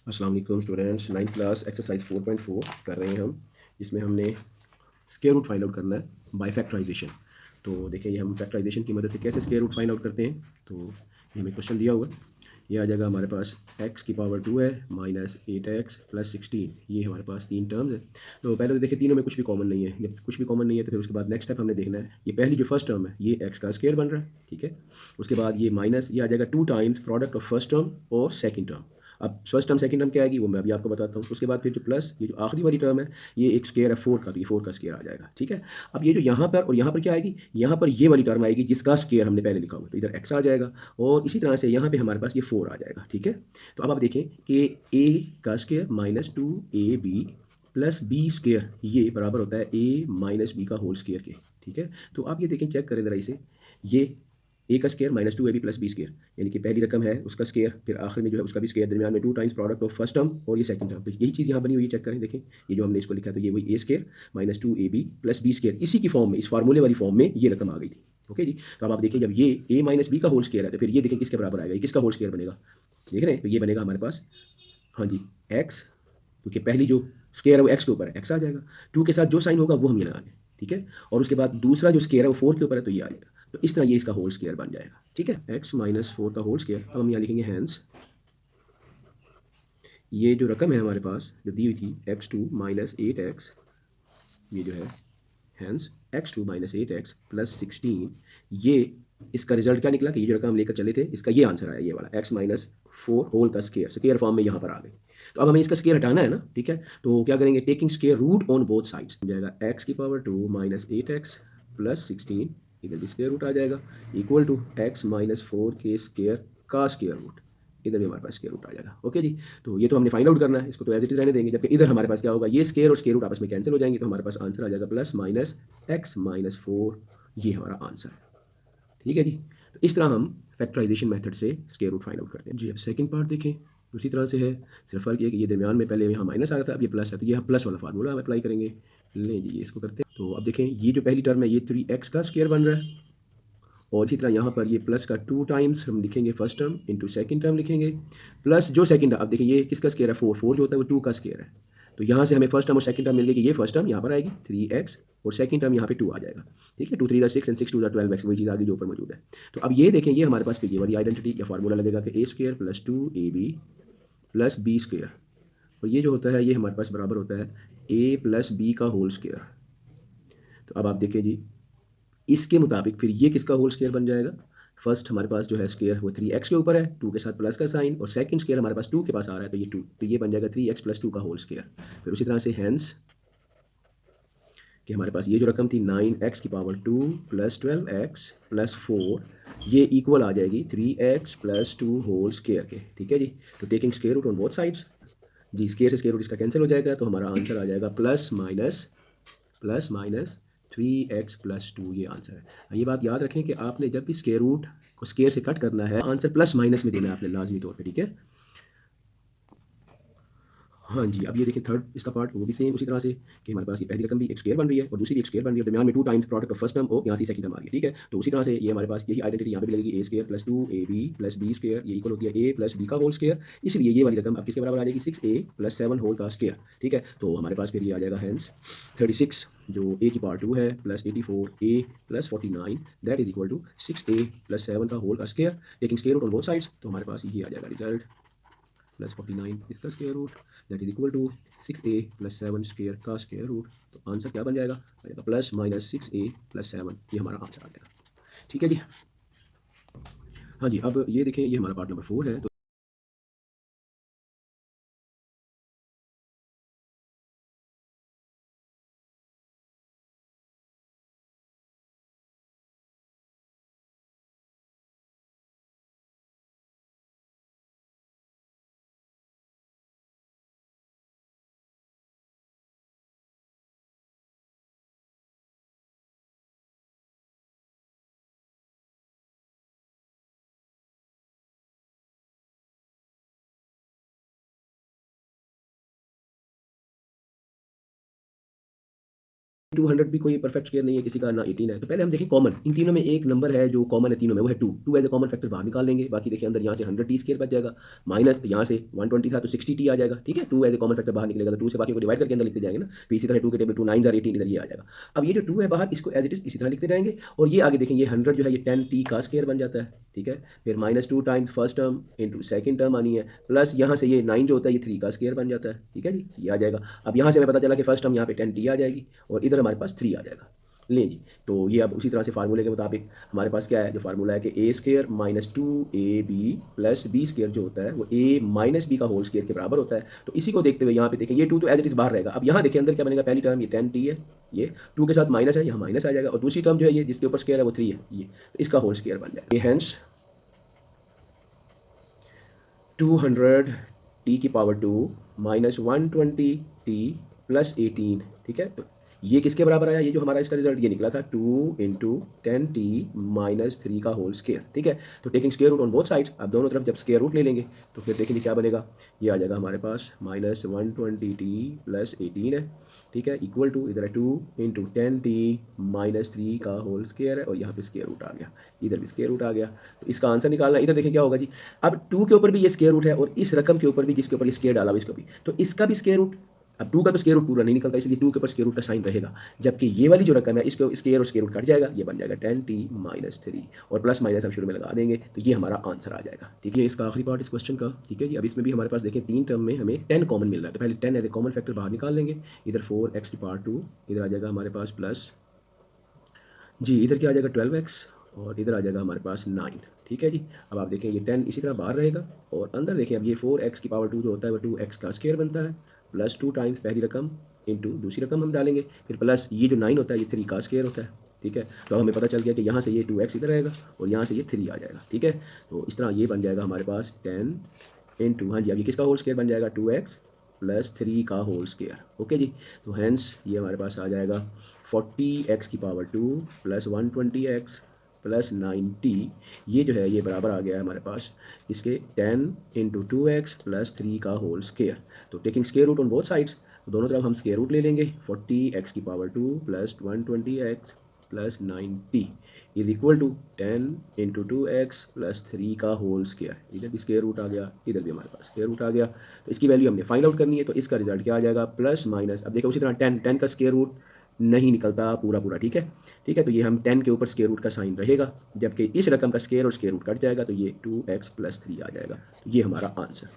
अस्सलाम वालेकुम students. 9th class exercise 4.4 कर रहे हैं हम, जिसमें हमने स्क्वायर रूट फाइंड आउट करना है बाय फैक्टराइजेशन। तो देखिए ये हम फैक्टराइजेशन की मदद से कैसे स्क्वायर रूट फाइंड आउट करते हैं। तो ये हमें क्वेश्चन दिया हुआ है, ये आ जाएगा हमारे पास x की पावर 2 है माइनस 8x प्लस 16। ये हमारे पास तीन टर्म्स है। तो पहले तो देखिए तीनों में कुछ भी कॉमन नहीं है, जब कुछ भी कॉमन नहीं है तो फिर उसके बाद नेक्स्ट स्टेप हमने देखना है। ये पहली जो फर्स्ट टर्म है ये x का स्क्वायर बन रहा है, ठीक है। उसके बाद ये माइनस, ये आ जाएगा 2 times product of first term और सेकंड टर्म। अब फर्स्ट टर्म सेकंड टर्म क्या आएगी वो मैं अभी आपको बताता हूँ। उसके बाद फिर जो प्लस ये जो आखिरी वाली टर्म है ये एक स्क्वायर है 4 का, तो ये 4 का स्क्वायर आ जाएगा, ठीक है। अब ये जो यहाँ पर और यहाँ पर क्या आएगी, यहाँ पर ये वाली टर्म आएगी जिसका स्क्वायर हमने पहले लिखा हुआ, तो इधर x आ जाएगा और इसी तरह से यहाँ पे हमारे पास ये 4 आ जाएगा, ठीक है। तो अब आप देखें कि a का square minus 2ab plus B square ये बराबर होता है a माइनस बी का होल स्क्वायर के, ठीक है। तो आप ये देखें, चेक करें ज़रा इसे, ये a का square minus 2ab plus B square, यानी कि पहली रकम है उसका स्क्वायर, फिर आखिर में जो है उसका भी स्क्वायर, दरमियान में 2 times product of first term और ये सेकंड टर्म। तो यही चीज़ यहाँ बनी हुई है, चेक करें, देखें ये जो हमने इसको लिखा है तो ये वही a square minus 2ab plus B square, इसी की फॉर्म में, इस फार्मूले वाली फॉर्म में ये रकम आ गई थी। ओके जी। तो अब आप देखिए जब ये a माइनस बी का होल स्क्वायर है तो फिर ये देखें किसके बराबर आएगा, ये किसका होल स्क्वायर बनेगा, देख रहे हैं। तो ये बनेगा हमारे पास, हाँ जी, x, क्योंकि पहली जो स्क्वायर है वो x के ऊपर है, x आ जाएगा। 2 के साथ जो साइन होगा वो हम ये लगाएंगे, ठीक है। और उसके बाद दूसरा जो स्क्वायर है वो 4 के ऊपर है तो ये आ जाएगा। तो इस तरह ये इसका होल स्क्वायर बन जाएगा, ठीक है। x माइनस 4 का होल स्क्वायर। अब हम यहाँ लिखेंगे हैंस, ये जो रकम है हमारे पास जो दी हुई थी x2 माइनस 8x, ये जो है hence x2 minus 8x plus 16, ये इसका रिजल्ट क्या निकला कि ये जो रकम हम लेकर चले थे इसका ये आंसर आया, ये वाला x माइनस 4 होल का स्क्वायर, स्क्वायर फॉर्म में यहाँ पर आ गई। तो अब हमें इसका स्क्वायर हटाना है ना, ठीक है। तो क्या करेंगे, taking square root on both sides, हो जाएगा x की पावर 2 माइनस 8x प्लस 16, इधर भी स्क्वायर रूट आ जाएगा, इक्वल टू x माइनस 4 के स्क्वायर का स्क्वायर रूट, इधर भी हमारे पास स्क्वायर रूट आ जाएगा। ओके जी। तो ये तो हमने फाइंड आउट करना है, इसको तो एज इट इज रहने देंगे, जबकि इधर हमारे पास क्या होगा, ये स्क्वायर और स्क्वायर रूट आपस में कैंसिल हो जाएंगे, तो हमारे पास आंसर आ जाएगा प्लस माइनस x माइनस 4, ये हमारा आंसर है, ठीक है जी। तो इस तरह हम फैक्टराइजेशन मेथड से स्क्वायर रूट फाइंड आउट करते हैं जी। अब सेकंड पार्ट देखें, उसी तरह से है, सिर्फ फर्क ये कि ये दरमियान में पहले यहाँ माइनस आ रहा था, अब ये प्लस है, तो ये हम प्लस वाला फार्मूला हम अप्लाई करेंगे। लें जी, ये इसको करते हैं। तो अब देखें ये जो पहली टर्म है ये 3x का स्क्वायर बन रहा है, और इसी तरह यहाँ पर ये प्लस का 2 टाइम्स हम लिखेंगे first term into second term लिखेंगे, प्लस जो सेकंड, अब देखिए ये किसका स्क्वायर है, 4, 4 जो होता है वो 2 का स्क्वायर है। तो यहाँ से हमें फर्स्ट टर्म और सेकंड टर्म मिल गई कि ये फर्स्ट टर्म यहाँ पर आएगी 3x और सेकंड टर्म यहाँ पे 2 आ जाएगा, ठीक है। 2 3 6 एंड 6 2 12x, वही चीज़ आगे जो ऊपर मौजूद है। तो अब ये देखें, ये हमारे पास फिर ये वाली आइडेंटिटी या फार्मूला लगेगा कि a square plus 2ab plus B square, और ये जो होता है ये हमारे पास बराबर होता है a प्लस बी का होल स्क्वायर। तो अब आप देखिए जी, इसके मुताबिक फिर ये किसका होल स्क्वायर बन जाएगा, फर्स्ट हमारे पास जो है स्क्वायर वो 3x के ऊपर है, 2 के साथ प्लस का साइन, और सेकंड स्क्वायर हमारे पास 2 के पास आ रहा है तो ये 2, तो ये बन जाएगा 3x प्लस 2 का होल स्क्वायर। फिर उसी तरह से हैंस कि हमारे पास ये जो रकम थी 9x की पावर 2 प्लस 12x प्लस 4, ये इक्वल आ जाएगी 3x प्लस 2 होल स्क्वायर के, ठीक है जी। तो taking square root on both sides जी, स्क्वायर से स्क्वायर रूट इसका कैंसिल हो जाएगा, तो हमारा आंसर आ जाएगा प्लस माइनस 3x प्लस 2, ये आंसर है। ये बात याद रखें कि आपने जब भी स्क्वायर रूट को स्क्वायर से कट करना है आंसर प्लस माइनस में देना है आपने लाजमी तौर पे, ठीक है। हाँ जी, अब ये देखिए थर्ड इसका पार्ट वो भी सेम उसी तरह से कि हमारे पास ये पहली रकम भी एक स्क्वायर बन रही है और दूसरी भी एक स्क्वायर बन रही है, दरमियान में 2 times product of first term और यहाँ से सेकंड टर्म आ गई, ठीक है। तो उसी तरह से ये हमारे पास यही आइडेंटिटी यहाँ पे भी लगेगी, a square plus 2ab plus b square, ये इक्वल होती है a प्लस b का होल स्क्वायर, इसलिए ये वाली रकम अब किसके बराबर आ जाएगी, 6a प्लस 7 होल का स्क्वायर, ठीक है। तो हमारे पास फिर ये आ जाएगा हैंस 36 जो a की पावर 2 है plus 84a plus 49 that is equal to 6a plus 7 का होल का square, taking square root on both sides, तो हमारे पास ये आ जाएगा रिजल्ट प्लस 49 इसका square root that is equal to 6a plus 7 square का स्क्वायर रूट। तो आंसर क्या बन जाएगा, आ जाएगा प्लस माइनस 6a प्लस 7, ये हमारा आंसर आ जाएगा, ठीक है जी। हाँ जी, अब ये देखें ये हमारा पार्ट नंबर 4 है। तो 200 भी कोई परफेक्ट स्क्वायर नहीं है किसी का, ना 18 है। तो पहले हम देखें कॉमन, इन तीनों में एक नंबर है जो कॉमन है तीनों में, वो है 2। 2 एज ए कॉमन फैक्टर बाहर निकाल लेंगे। बाकी देखिए अंदर यहाँ से 100t स्क्वायर बच जाएगा, माइनस यहाँ से 120 था तो 60t आ जाएगा। ठीक है, 2 एज ए कॉमन फैक्टर बाहर निकलेगा तो 2 से बाकी को डिवाइड करके अंदर लिखते जाएंगे ना। फिर इसी तरह 2 के टेबल 2 9 18 इधर ये आ जाएगा। अब ये जो 2 है बाहर, इसको एज इट इज इसी तरह लिखते जाएंगे। और ये आगे देखें, ये 100 जो है ये 10t का स्क्वायर बन जाता है। ठीक है, फिर -2 times first term into second term आनी है, प्लस यहाँ से ये 9 जो होता है ये 3 का स्क्वायर बन जाता है। ठीक है जी, ये आ जाएगा। अब यहाँ से हमें पता चला कि फर्स्ट टर्म यहाँ पे 10t आ जाएगी और इधर हमारे पास 3 आ जाएगा। लें जी, तो ये अब उसी तरह से फार्मूले के मुताबिक हमारे पास क्या है, जो फार्मूला है कि a square minus 2ab plus B square जो होता है वो a माइनस बी का होल स्क्वायर के बराबर होता है। तो इसी को देखते हुए यहाँ पे देखें, ये 2 तो एज इट इज बाहर रहेगा। अब यहाँ देखें अंदर क्या बनेगा, पहली टर्म ये 10t है, ये 2 के साथ माइनस है, यहाँ माइनस आ जाएगा, और दूसरी टर्म जो है ये जिसके ऊपर स्क्वायर है वो 3 है, ये तो इसका होल स्क्वायर बन जाएगा। ये हैंस 200t की पावर 2 माइनस 120t प्लस 18। ठीक है, तो ये किसके बराबर आया, ये जो हमारा इसका रिजल्ट ये निकला था 2 इंटू 10t माइनस 3 का होल स्क्वायर। ठीक है, तो taking square root on both sides, अब दोनों तरफ जब स्क्वायर रूट ले लेंगे तो फिर देखेंगे क्या बनेगा, ये आ जाएगा हमारे पास माइनस 120t प्लस 18 है। ठीक है, इक्वल टू इधर है 2 इंटू 10t माइनस 3 का होल स्क्वायर है, और यहाँ पे स्क्वायर रूट आ गया, इधर भी स्क्वायर रूट आ गया। तो इसका आंसर निकालना, इधर देखें क्या होगा जी। अब 2 के ऊपर भी ये स्क्वायर रूट है और इस रकम के ऊपर भी जिसके ऊपर ये स्क्वायर डाला हुआ इसको भी, तो इसका भी स्क्वायर रूट। अब 2 का तो स्क्वायर रूट पूरा नहीं निकलता, इसलिए 2 के ऊपर स्क्वायर रूट का साइन रहेगा, जबकि ये वाली जो रकम है इसको स्क्वायर और स्क्वायर रूट कट जाएगा, ये बन जाएगा 10t माइनस 3 और प्लस माइनस हम शुरू में लगा देंगे, तो ये हमारा आंसर आ जाएगा। ठीक है, इसका आखिरी पार्ट इस क्वेश्चन का। ठीक है जी, अब इसमें भी हमारे पास देखें 3 टर्म में हमें 10 कॉमन मिल रहा है, तो पहले 10 एज ए कॉमन फैक्टर बाहर निकाल लेंगे। इधर 4x की पावर 2, इधर आ जाएगा हमारे पास प्लस जी, इधर क्या आ जाएगा 12x, और इधर आ जाएगा हमारे पास 9। ठीक है जी, अब आप देखें ये 10 इसी तरह बाहर रहेगा, और अंदर देखें अब ये 4x की पावर 2 जो होता है वो 2x का स्क्वायर बनता है, प्लस 2 टाइम्स पहली रकम इंटू दूसरी रकम हम डालेंगे, फिर प्लस ये जो 9 होता है ये 3 का स्क्वायर होता है। ठीक है, तो हमें पता चल गया कि यहाँ से ये 2x इधर आएगा और यहाँ से ये 3 आ जाएगा। ठीक है, तो इस तरह ये बन जाएगा हमारे पास 10 इंटू, हाँ जी, अब ये किसका होल स्क्वायर बन जाएगा 2x प्लस 3 का होल स्क्वायर। ओके जी, तो हैंस ये हमारे पास आ जाएगा 40x की power 2 plus 120x plus 9t, ये जो है ये बराबर आ गया है हमारे पास इसके 10 इंटू 2x प्लस 3 का होल स्क्वायर। तो taking square root on both sides, दोनों तरफ हम स्क्वायर रूट ले लेंगे। 40x की power 2 plus 120x plus 9t is equal to 10 into 2x plus 3 का होल स्क्वायर। इधर भी स्क्वायर रूट आ गया, इधर भी हमारे पास स्क्वायर रूट आ गया, तो इसकी वैल्यू हमने फाइंड आउट करनी है। तो इसका रिजल्ट क्या आ जाएगा, प्लस माइनस, अब देखो उसी तरह 10 का स्क्वायर रूट नहीं निकलता पूरा पूरा। ठीक है, ठीक है, तो ये हम 10 के ऊपर स्क्वायर रूट का साइन रहेगा, जबकि इस रकम का स्क्वायर और स्क्वायर रूट कट जाएगा, तो ये 2x प्लस 3 आ जाएगा। तो ये हमारा आंसर।